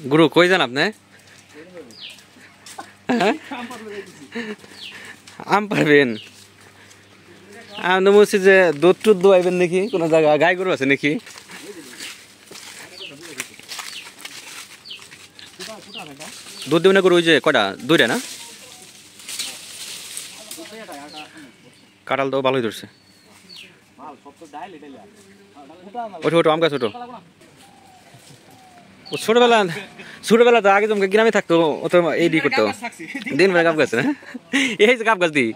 গুরু কই যান আপনি? আম পারবেন? আমি বলছি যে দুধ টুধ দোয়াইবেন নাকি কোনো জায়গা, গাই গরু আছে নাকি? দুধ দেবে না গরু? ওই যে কটা দুইটা না? কাঁঠাল তো ভালোই ধরছে। ওঠো ওঠো, আম গাছ ওঠো। ছোটবেলা তো আগে তোমাকে গ্রামে থাকতো, ও তো এই দিয়ে করতো দিন বেলা গাছ গাছ না, এই যে গাছ গাছ দিই।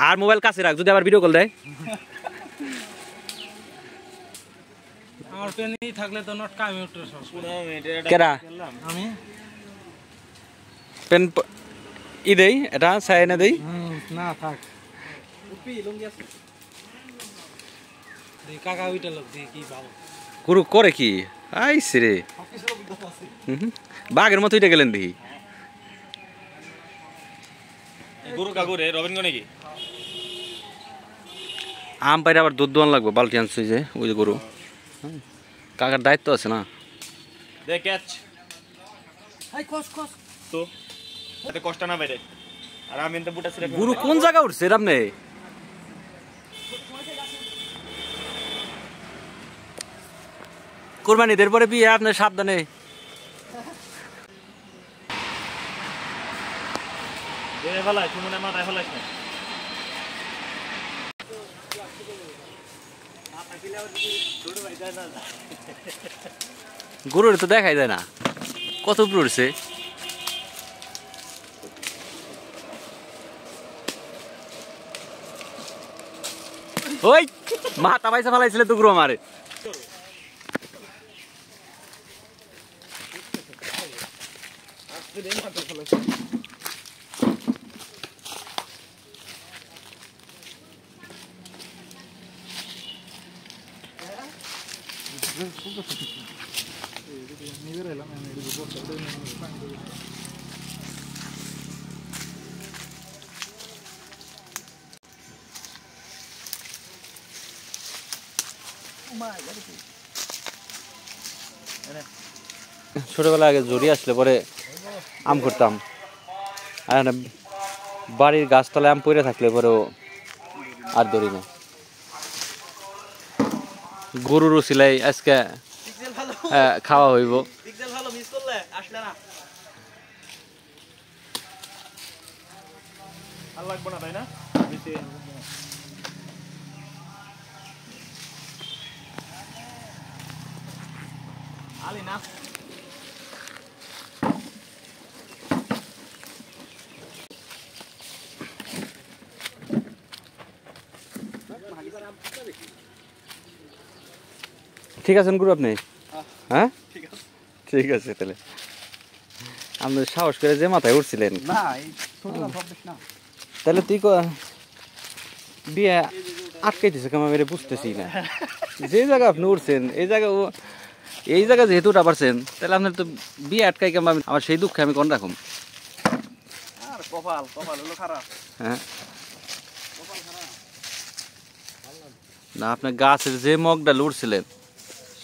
আর মোবাইল কাছে রাখ, যদি আবার ভিডিও কল দেয়। আমার পেনি থাকলে তো নট কামি উঠতো সব। কেডা আমি পেন ই দেই, এটা চাই না দেই না থাক। কাকা ওইটা লোক দিয়ে কি ভালো গুরু করে কি আইসি রে, বাঘের মতো উঠে গেলেন দেখি। গুরু কাকু রে রবীন্দ্র নাকি? আম পাইরে আবার দুধ দোয়ান লাগবে, বালতি আনছে যে ওই যে গরু। কাকার দায়িত্ব আছে না। দে ক্যাচ হাই কস কস তো এত কষ্ট না বাইরে। আর আমি তো বুটা ছিড়ে গুরু কোন জায়গা উঠছে আপনি? কোরবানি দের পরে বিয়ে, আপনার সাবধানে। দে ফেলাই সুমনে মাথায় ফেলাইছ না। গরুর তো দেখাই যায় না কত উপরে উঠছে। ওই মাথা পয়সা ফেলাইছিল তো গুরু আমারে। ছোটবেলা আগে জড়ি আসলে পরে আম করতাম, আর বাড়ির গাছতলায় আম পড়ে থাকলে পরেও আর ধরি না। গরুরও সিলাই আজকে খাওয়া হইব। আর লাগবে না তাই না? আলি না ঠিক আছেন গুরু আপনি? হ্যাঁ ঠিক আছে। তাহলে আপনি সাহস করে যে মাথায় উঠছিলেন, তাহলে তুই বিয়ে আটকাইতেছে কেমন মেরে বুঝতেছি না। যে জায়গা আপনি উঠছেন এই জায়গা যেহেতু উঠা পারছেন, তাহলে আপনার তো বিয়ে আটকাই কেমন, আমার সেই দুঃখে আমি কোন রাখুন। হ্যাঁ না, আপনার গাছের যে মগটা লড়ছিলেন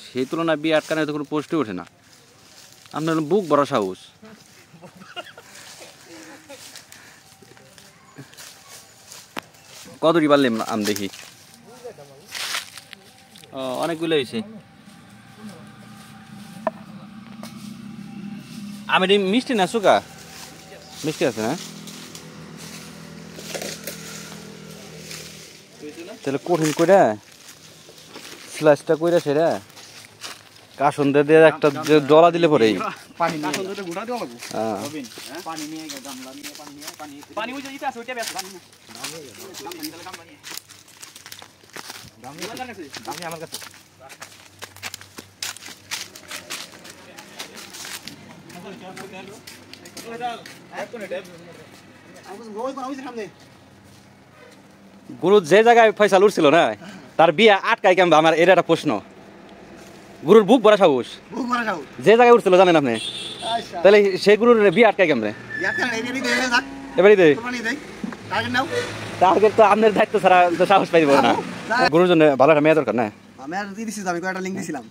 সেই তুলনায় বিয়ে আটকানোর তো কোনো পোস্টই ওঠে না। আপনার বুক বড় সাহস। কতটি পারলাম আম দেখি? অনেকগুলো হয়েছে। আমি মিষ্টি না সুকা? মিষ্টি আছে না? তাহলে কঠিন কইরা স্লাইসটা কইরা সেরা কাসন দিয়ে একটা ডলা দিলে পরে পানি কাসন দিয়ে গুড়া দেওয়া লাগবে। রবিন পানি নিয়ে গামলা নিয়ে পানি ওই যে ইটা আছে ওইটা বেশ পানি গামলা আমার কাছে গুরু যে জায়গায় ফয়সাল উঠছিল না, তার বিয়ে আটকাই কেমন? আমার এটা একটা প্রশ্ন। গুরুর বুক ভরা সাহস, যে জায়গায় উঠছিল জানেন আপনি, তাহলে সেই গুরুর বিয়ে আটকাই কেমন? এবারই দে টার্গেট তো আপনার দায়িত্ব ছাড়া তো সাহস পাইব না। গুরুর জন্য ভালো একটা মেয়ে দরকার না? আমি আর দিয়েছি, আমি কয়েকটা লিঙ্ক দিয়েছিলাম।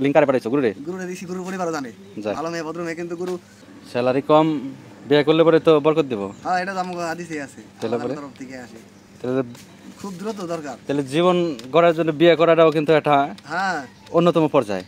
লিঙ্কারে পাঠাইছো গুরুরে গুরুরে দিছি, গুরু পরিবার জানে যা। ভালো মেয়ে ভদ্র মেয়ে, কিন্তু গুরু স্যালারি কম, বিয়ে করলে পরে তো বরকত দেবো। হ্যাঁ এটা আমাকে আদিসে আছে, তাহলে আল্লাহর পরে? তরফ থেকে আসে, তাহলে খুব দ্রুত দরকার। তাহলে জীবন গড়ার জন্য বিয়ে করাটাও কিন্তু একটা হ্যাঁ অন্যতম পর্যায়ে।